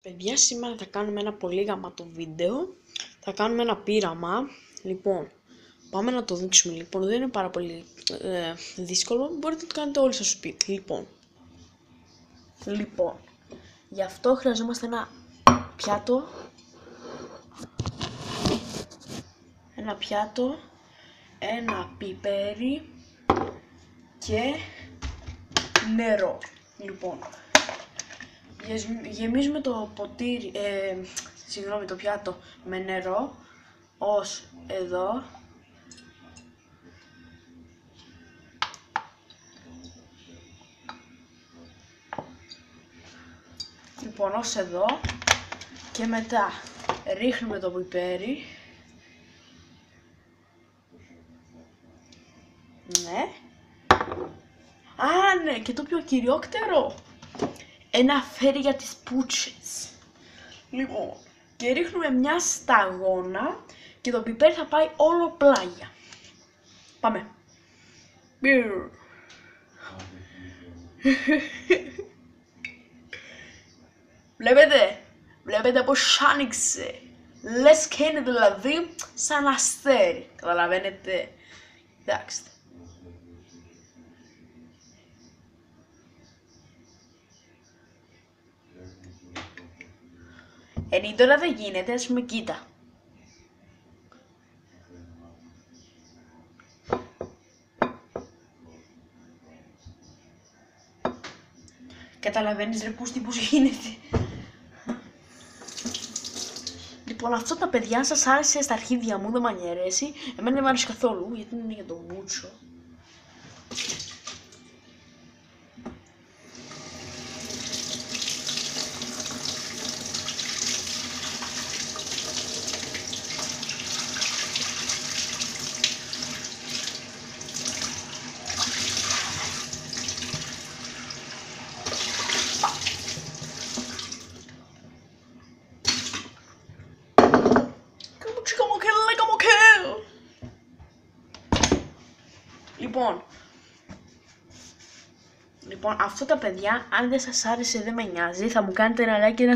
Παιδιά, σήμερα θα κάνουμε ένα πολύ γαμάτο βίντεο. Θα κάνουμε ένα πείραμα. Λοιπόν, πάμε να το δείξουμε. Λοιπόν, δεν είναι πάρα πολύ δύσκολο. Μπορείτε να το κάνετε όλοι στο σπίτι. Λοιπόν, γι' αυτό χρειαζόμαστε ένα πιάτο. Ένα πιπέρι και νερό. Λοιπόν, γεμίζουμε το ποτήρι, το πιάτο με νερό, ως εδώ. Λοιπόν, ως εδώ. Και μετά ρίχνουμε το πιπέρι. Ναι. Α, ναι, και το πιο κυριότερο. Ένα φέρι για τις πούτσες. Λοιπόν, και ρίχνουμε μια σταγόνα και το πιπέρι θα πάει όλο πλάγια. Πάμε. Βλέπετε πως άνοιξε. Λες και είναι δηλαδή σαν αστέρι. Καταλαβαίνετε. Εντάξει. Τώρα δεν γίνεται, ας πούμε, κοίτα. Καταλαβαίνεις ρε Κούστη πως γίνεται. Λοιπόν, αυτό τα παιδιά σας άρεσε στα αρχίδια μου, δεν μ' αρέσει. Εμένα δεν μ' άρεσε καθόλου, γιατί είναι για το μούτσο. Λοιπόν, αυτό τα παιδιά, αν δεν σας άρεσε δεν με νοιάζει, θα μου κάνετε ένα like και ένα